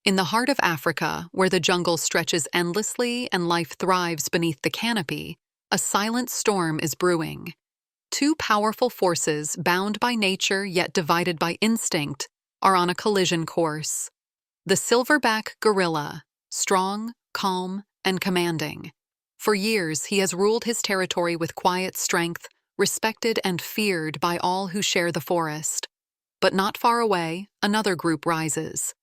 In the heart of Africa, where the jungle stretches endlessly and life thrives beneath the canopy, a silent storm is brewing. Two powerful forces, bound by nature yet divided by instinct, are on a collision course. The silverback gorilla, strong, calm, and commanding. For years, he has ruled his territory with quiet strength, respected and feared by all who share the forest. But not far away, another group rises.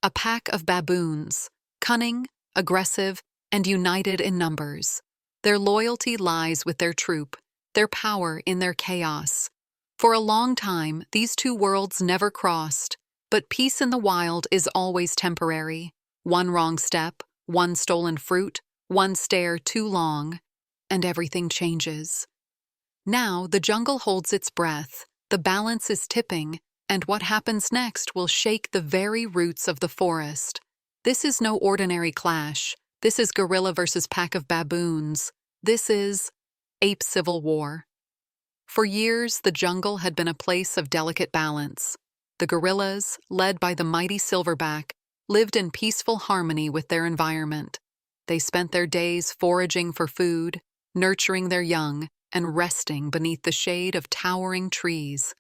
A pack of baboons, cunning, aggressive, and united in numbers. Their loyalty lies with their troop, their power in their chaos. For a long time, these two worlds never crossed, but peace in the wild is always temporary. One wrong step, one stolen fruit, one stare too long, and everything changes. Now the jungle holds its breath, the balance is tipping, and what happens next will shake the very roots of the forest. This is no ordinary clash. This is gorilla versus pack of baboons. This is Ape Civil War. For years, the jungle had been a place of delicate balance. The gorillas, led by the mighty silverback, lived in peaceful harmony with their environment. They spent their days foraging for food, nurturing their young, and resting beneath the shade of towering trees.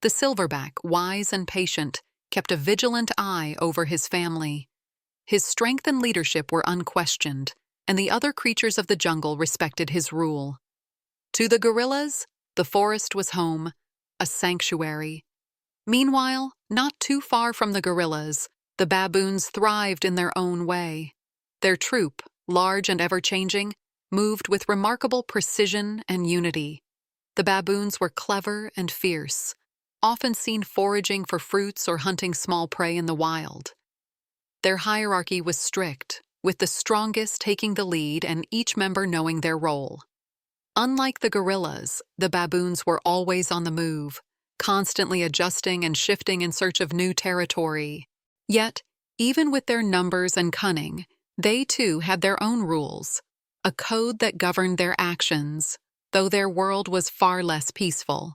The silverback, wise and patient, kept a vigilant eye over his family. His strength and leadership were unquestioned, and the other creatures of the jungle respected his rule. To the gorillas, the forest was home, a sanctuary. Meanwhile, not too far from the gorillas, the baboons thrived in their own way. Their troop, large and ever-changing, moved with remarkable precision and unity. The baboons were clever and fierce, often seen foraging for fruits or hunting small prey in the wild. Their hierarchy was strict, with the strongest taking the lead and each member knowing their role. Unlike the gorillas, the baboons were always on the move, constantly adjusting and shifting in search of new territory. Yet, even with their numbers and cunning, they too had their own rules, a code that governed their actions, though their world was far less peaceful.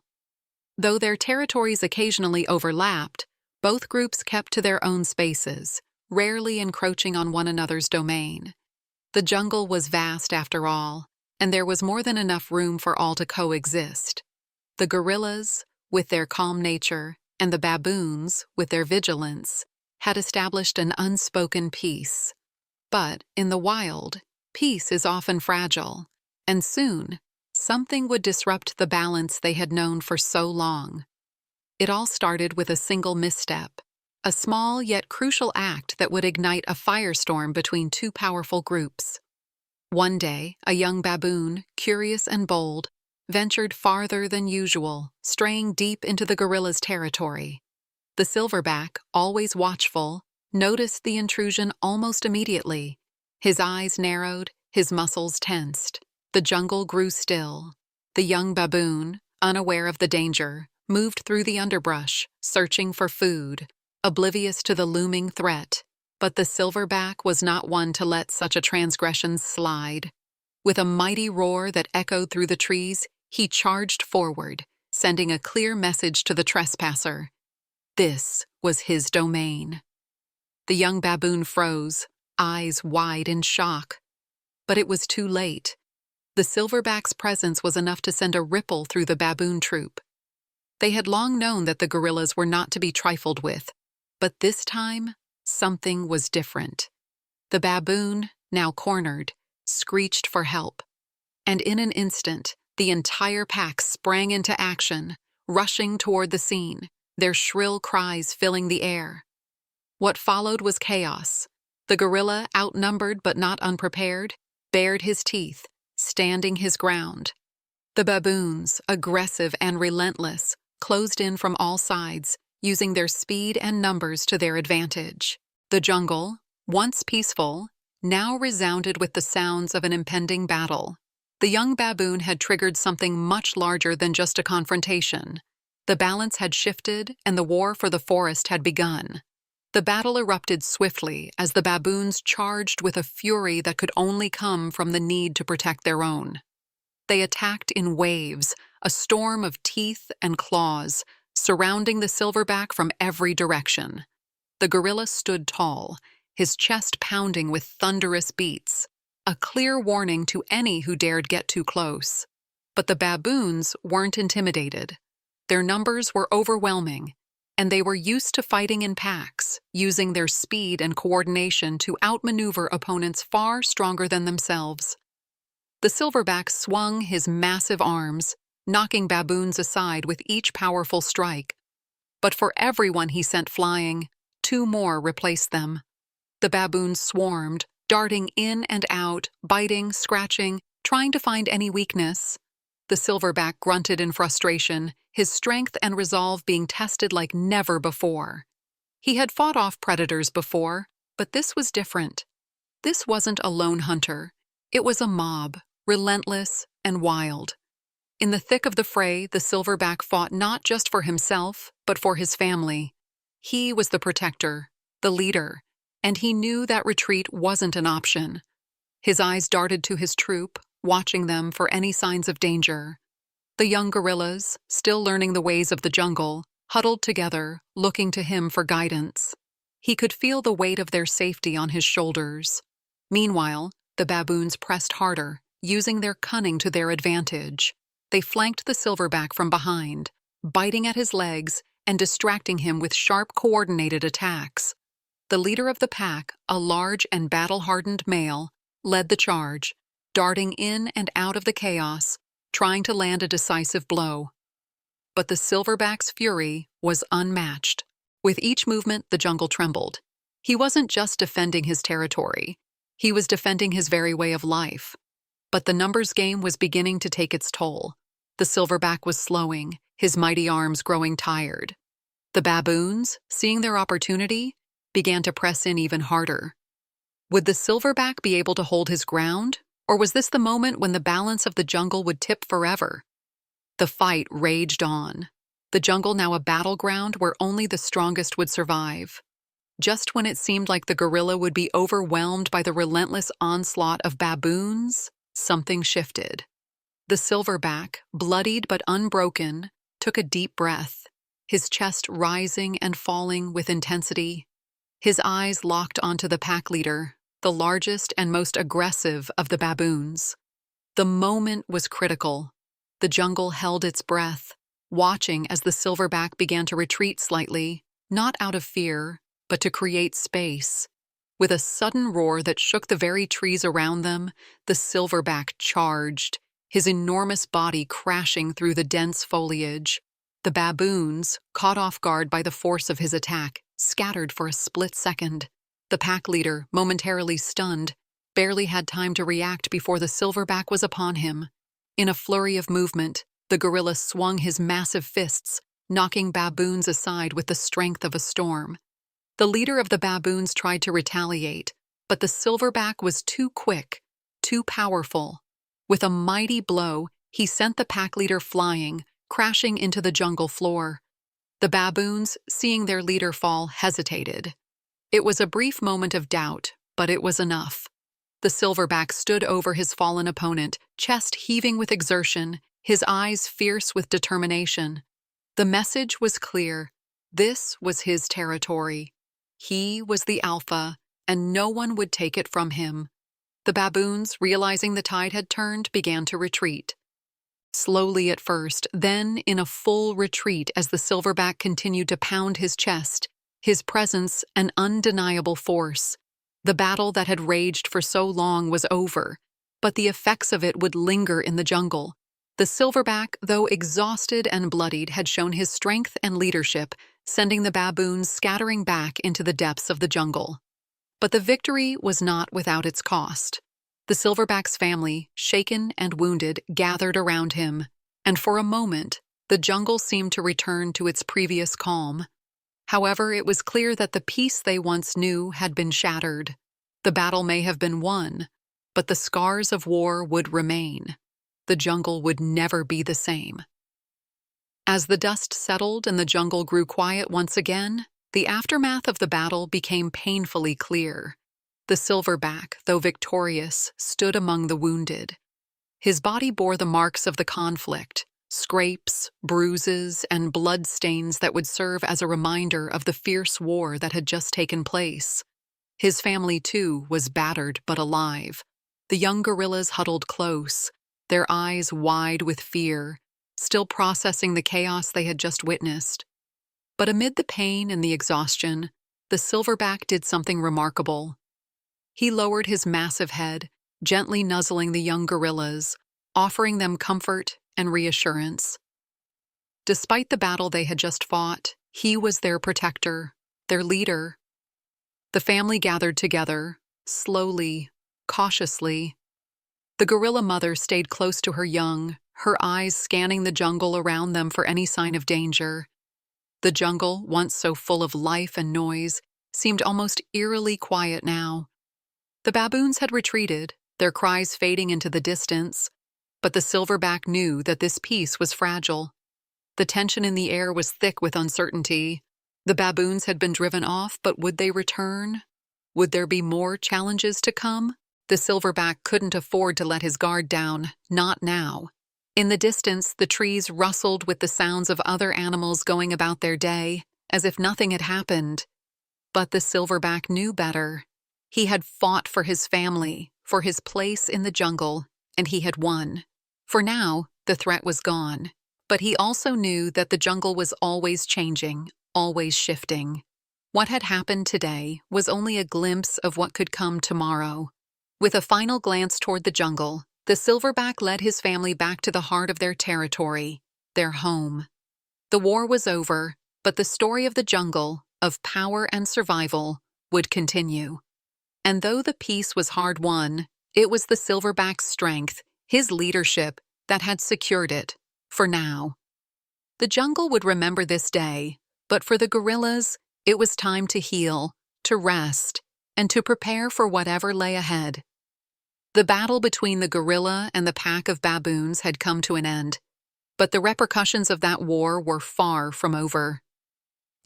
Though their territories occasionally overlapped, both groups kept to their own spaces, rarely encroaching on one another's domain. The jungle was vast after all, and there was more than enough room for all to coexist. The gorillas, with their calm nature, and the baboons, with their vigilance, had established an unspoken peace. But in the wild, peace is often fragile, and soon, something would disrupt the balance they had known for so long. It all started with a single misstep, a small yet crucial act that would ignite a firestorm between two powerful groups. One day, a young baboon, curious and bold, ventured farther than usual, straying deep into the gorilla's territory. The silverback, always watchful, noticed the intrusion almost immediately. His eyes narrowed, his muscles tensed. The jungle grew still. The young baboon, unaware of the danger, moved through the underbrush, searching for food, oblivious to the looming threat. But the silverback was not one to let such a transgression slide. With a mighty roar that echoed through the trees, he charged forward, sending a clear message to the trespasser. This was his domain. The young baboon froze, eyes wide in shock. But it was too late. The silverback's presence was enough to send a ripple through the baboon troop. They had long known that the gorillas were not to be trifled with, but this time, something was different. The baboon, now cornered, screeched for help. And in an instant, the entire pack sprang into action, rushing toward the scene, their shrill cries filling the air. What followed was chaos. The gorilla, outnumbered but not unprepared, bared his teeth, standing his ground. The baboons, aggressive and relentless, closed in from all sides, using their speed and numbers to their advantage. The jungle, once peaceful, now resounded with the sounds of an impending battle. The young baboon had triggered something much larger than just a confrontation. The balance had shifted, and the war for the forest had begun. The battle erupted swiftly as the baboons charged with a fury that could only come from the need to protect their own. They attacked in waves, a storm of teeth and claws, surrounding the silverback from every direction. The gorilla stood tall, his chest pounding with thunderous beats, a clear warning to any who dared get too close. But the baboons weren't intimidated. Their numbers were overwhelming, and they were used to fighting in packs, using their speed and coordination to outmaneuver opponents far stronger than themselves. The silverback swung his massive arms, knocking baboons aside with each powerful strike. But for everyone he sent flying, 2 more replaced them. The baboons swarmed, darting in and out, biting, scratching, trying to find any weakness. The silverback grunted in frustration, his strength and resolve being tested like never before. He had fought off predators before, but this was different. This wasn't a lone hunter. It was a mob, relentless and wild. In the thick of the fray, the silverback fought not just for himself, but for his family. He was the protector, the leader, and he knew that retreat wasn't an option. His eyes darted to his troop, watching them for any signs of danger. The young gorillas, still learning the ways of the jungle, huddled together, looking to him for guidance. He could feel the weight of their safety on his shoulders. Meanwhile, the baboons pressed harder, using their cunning to their advantage. They flanked the silverback from behind, biting at his legs and distracting him with sharp, coordinated attacks. The leader of the pack, a large and battle-hardened male, led the charge, darting in and out of the chaos, trying to land a decisive blow. But the silverback's fury was unmatched. With each movement, the jungle trembled. He wasn't just defending his territory. He was defending his very way of life. But the numbers game was beginning to take its toll. The silverback was slowing, his mighty arms growing tired. The baboons, seeing their opportunity, began to press in even harder. Would the silverback be able to hold his ground? Or was this the moment when the balance of the jungle would tip forever? The fight raged on. The jungle now a battleground where only the strongest would survive. Just when it seemed like the gorilla would be overwhelmed by the relentless onslaught of baboons, something shifted. The silverback, bloodied but unbroken, took a deep breath, his chest rising and falling with intensity. His eyes locked onto the pack leader, the largest and most aggressive of the baboons. The moment was critical. The jungle held its breath, watching as the silverback began to retreat slightly, not out of fear, but to create space. With a sudden roar that shook the very trees around them, the silverback charged, his enormous body crashing through the dense foliage. The baboons, caught off guard by the force of his attack, scattered for a split second. The pack leader, momentarily stunned, barely had time to react before the silverback was upon him. In a flurry of movement, the gorilla swung his massive fists, knocking baboons aside with the strength of a storm. The leader of the baboons tried to retaliate, but the silverback was too quick, too powerful. With a mighty blow, he sent the pack leader flying, crashing into the jungle floor. The baboons, seeing their leader fall, hesitated. It was a brief moment of doubt, but it was enough. The silverback stood over his fallen opponent, chest heaving with exertion, his eyes fierce with determination. The message was clear. This was his territory. He was the alpha, and no one would take it from him. The baboons, realizing the tide had turned, began to retreat. Slowly at first, then in a full retreat as the silverback continued to pound his chest, his presence an undeniable force. The battle that had raged for so long was over, but the effects of it would linger in the jungle. The silverback, though exhausted and bloodied, had shown his strength and leadership, sending the baboons scattering back into the depths of the jungle. But the victory was not without its cost. The silverback's family, shaken and wounded, gathered around him, and for a moment, the jungle seemed to return to its previous calm. However, it was clear that the peace they once knew had been shattered. The battle may have been won, but the scars of war would remain. The jungle would never be the same. As the dust settled and the jungle grew quiet once again, the aftermath of the battle became painfully clear. The silverback, though victorious, stood among the wounded. His body bore the marks of the conflict, scrapes, bruises, and blood stains that would serve as a reminder of the fierce war that had just taken place. His family, too, was battered but alive. The young gorillas huddled close, their eyes wide with fear, still processing the chaos they had just witnessed. But amid the pain and the exhaustion, the silverback did something remarkable. He lowered his massive head, gently nuzzling the young gorillas, offering them comfort and reassurance. Despite the battle they had just fought, he was their protector, their leader. The family gathered together, slowly, cautiously. The gorilla mother stayed close to her young, her eyes scanning the jungle around them for any sign of danger. The jungle, once so full of life and noise, seemed almost eerily quiet now. The baboons had retreated, their cries fading into the distance, but the silverback knew that this peace was fragile. The tension in the air was thick with uncertainty. The baboons had been driven off, but would they return? Would there be more challenges to come? The silverback couldn't afford to let his guard down, not now. In the distance, the trees rustled with the sounds of other animals going about their day, as if nothing had happened. But the silverback knew better. He had fought for his family, for his place in the jungle, and he had won. For now, the threat was gone. But he also knew that the jungle was always changing, always shifting. What had happened today was only a glimpse of what could come tomorrow. With a final glance toward the jungle, the silverback led his family back to the heart of their territory, their home. The war was over, but the story of the jungle, of power and survival, would continue. And though the peace was hard-won, it was the silverback's strength, his leadership, that had secured it, for now. The jungle would remember this day, but for the gorillas, it was time to heal, to rest, and to prepare for whatever lay ahead. The battle between the gorilla and the pack of baboons had come to an end, but the repercussions of that war were far from over.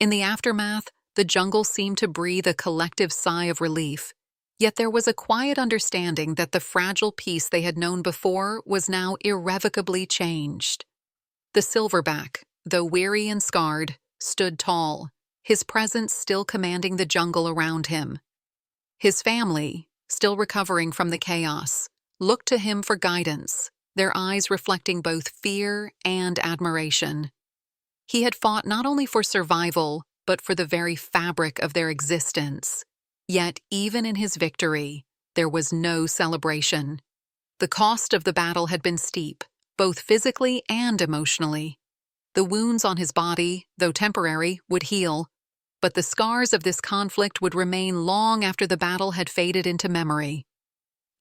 In the aftermath, the jungle seemed to breathe a collective sigh of relief, yet there was a quiet understanding that the fragile peace they had known before was now irrevocably changed. The silverback, though weary and scarred, stood tall, his presence still commanding the jungle around him. His family, still recovering from the chaos, looked to him for guidance, their eyes reflecting both fear and admiration. He had fought not only for survival, but for the very fabric of their existence. Yet, even in his victory, there was no celebration. The cost of the battle had been steep, both physically and emotionally. The wounds on his body, though temporary, would heal, but the scars of this conflict would remain long after the battle had faded into memory.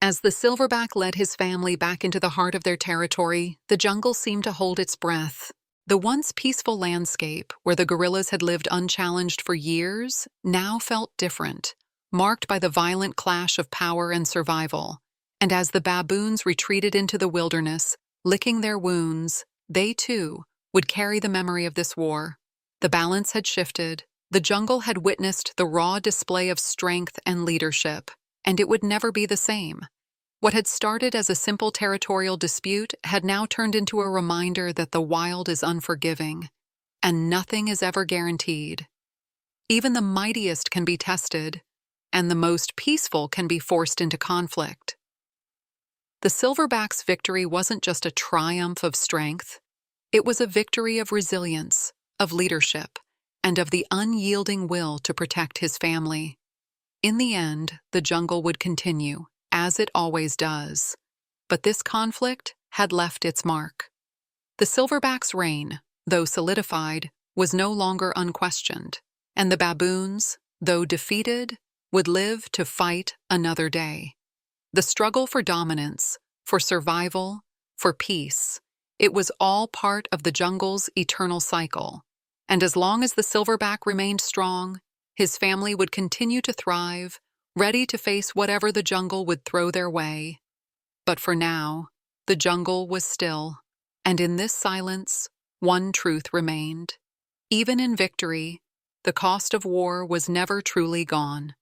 As the silverback led his family back into the heart of their territory, the jungle seemed to hold its breath. The once peaceful landscape, where the gorillas had lived unchallenged for years, now felt different, marked by the violent clash of power and survival. And as the baboons retreated into the wilderness, licking their wounds, they too would carry the memory of this war. The balance had shifted. The jungle had witnessed the raw display of strength and leadership, and it would never be the same. What had started as a simple territorial dispute had now turned into a reminder that the wild is unforgiving, and nothing is ever guaranteed. Even the mightiest can be tested, and the most peaceful can be forced into conflict. The silverback's victory wasn't just a triumph of strength. It was a victory of resilience, of leadership, and of the unyielding will to protect his family. In the end, the jungle would continue, as it always does. But this conflict had left its mark. The silverback's reign, though solidified, was no longer unquestioned, and the baboons, though defeated, would live to fight another day. The struggle for dominance, for survival, for peace, it was all part of the jungle's eternal cycle. And as long as the silverback remained strong, his family would continue to thrive, ready to face whatever the jungle would throw their way. But for now, the jungle was still, and in this silence, one truth remained. Even in victory, the cost of war was never truly gone.